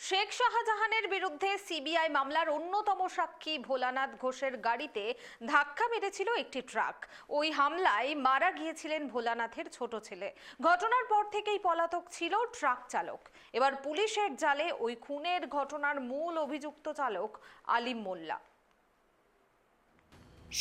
শেখ শাহজাহানের বিরুদ্ধে সিবিআই মামলার অন্যতম সাক্ষী ভোলানাথ ঘোষের গাড়িতে ধাক্কা মেরেছিল একটি ট্রাক। ওই হামলায় মারা গিয়েছিলেন ভোলানাথের ছোট ছেলে। ঘটনার পর থেকেই পলাতক ছিল ট্রাক চালক। এবার পুলিশের জালে ওই খুনের ঘটনার মূল অভিযুক্ত চালক আলিম মোল্লা।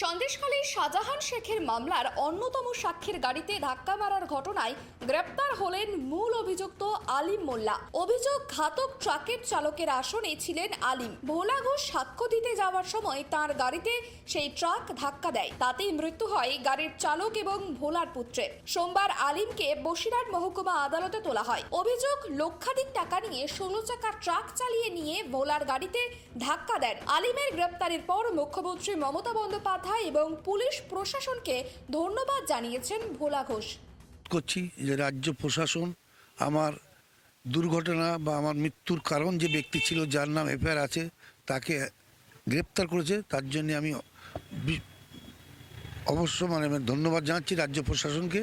সন্দেশখালীর শাহজাহান শেখের মামলার অন্যতম সাক্ষীর গাড়িতে ধাক্কা মারার ঘটনায় গ্রেপ্তার হলেন মূল অভিযুক্ত আলিম মোল্লা। অভিযোগ, ঘাতক ট্রাকের চালকের আসনে ছিলেন আলিম। ভোলা ঘোষ সাক্ষ্য দিতে যাওয়ার সময় তার গাড়িতে সেই ট্রাক ধাক্কা দেয়, তাতেই মৃত্যু হয় গাড়ির চালক এবং ভোলার পুত্রের। সোমবার আলিমকে বসিরহাট মহকুমা আদালতে তোলা হয়। অভিযোগ, লক্ষাধিক টাকা নিয়ে 16 চাকার ট্রাক চালিয়ে নিয়ে ভোলার গাড়িতে ধাক্কা দেন। আলিমের গ্রেপ্তারের পর মুখ্যমন্ত্রী মমতা বন্দ্যোপাধ্যায় এবং পুলিশ প্রশাসনকে ধন্যবাদ জানিয়েছেন ভোলা ঘোষ। করছি যে রাজ্য প্রশাসন আমার দুর্ঘটনা বা আমার মৃত্যুর কারণ যে ব্যক্তি ছিল, যার নাম এফআইআর আছে, তাকে গ্রেপ্তার করেছে। তার জন্য আমি অবশ্য ধন্যবাদ জানাচ্ছি রাজ্য প্রশাসনকে,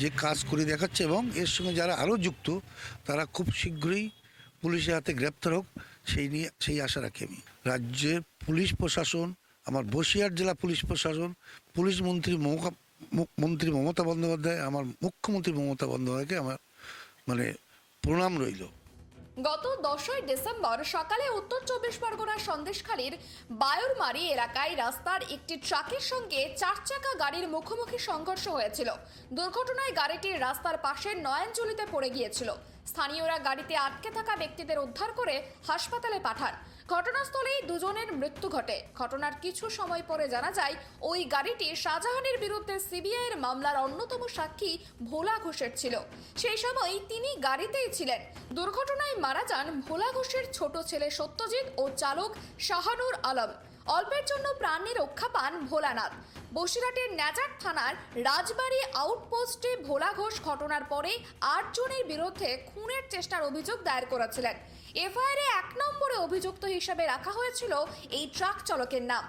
যে কাজ করে দেখাচ্ছে, এবং এর সঙ্গে যারা আরও যুক্ত তারা খুব শীঘ্রই পুলিশের হাতে গ্রেপ্তার হোক, সেই আশা রাখি আমি। রাজ্যের পুলিশ প্রশাসন, আমার বসিরহাট জেলা পুলিশ প্রশাসন, পুলিশ মন্ত্রী মমতা বন্দ্যোপাধ্যায়, আমার মুখ্যমন্ত্রী মমতা বন্দ্যোপাধ্যায়কে আমার প্রণাম রইল। গত 10ই ডিসেম্বর সকালে উত্তর 24 পরগনার সন্দেশখালীর বায়ুরমারি এলাকায় রাস্তার একটি ট্রাকের সঙ্গে 4 চাকা গাড়ির মুখোমুখি সংঘর্ষ হয়েছিল। দুর্ঘটনায় গাড়িটি রাস্তার পাশে নয়নজলিতে পড়ে গিয়েছিল। স্থানীয়রা গাড়িতে আটকে থাকা ব্যক্তিদের উদ্ধার করে হাসপাতালে পাঠান। ঘটনাস্থলেই দুজনের মৃত্যু ঘটে। ঘটনার কিছু সময় পরে জানা যায় ওই গাড়িটি শাহজাহানের বিরুদ্ধে সিবিআইয়ের মামলার অন্যতম সাক্ষী ভোলা ঘোষের ছিল। সেই সময় তিনি গাড়িতেই ছিলেন। দুর্ঘটনায় মারা যান ভোলা ঘোষের ছোট ছেলে সত্যজিৎ ও চালক শাহানুর আলম। অল্পের জন্য প্রাণে রক্ষা পান ভোলানাথ। বসিরহাটের ন্যাজার থানার রাজবাড়ী আউটপোস্টে ভোলা ঘোষ ঘটনার পরে 8 জনের বিরুদ্ধে খুনের চেষ্টার অভিযোগ দায়ের করেছিলেন। এফআইআরে 1 নম্বরে অভিযুক্ত হিসেবে রাখা হয়েছিল এই ট্রাক চালকের নাম।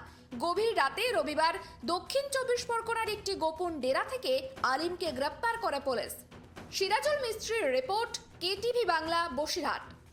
গভীর রাতে রবিবার দক্ষিণ 24 পরগনার একটি গোপন ডেরা থেকে আলিমকে গ্রেপ্তার করে পুলিশ। সিরাজুল মিস্ত্রির রিপোর্ট, কেটিভি বাংলা, বসিরহাট।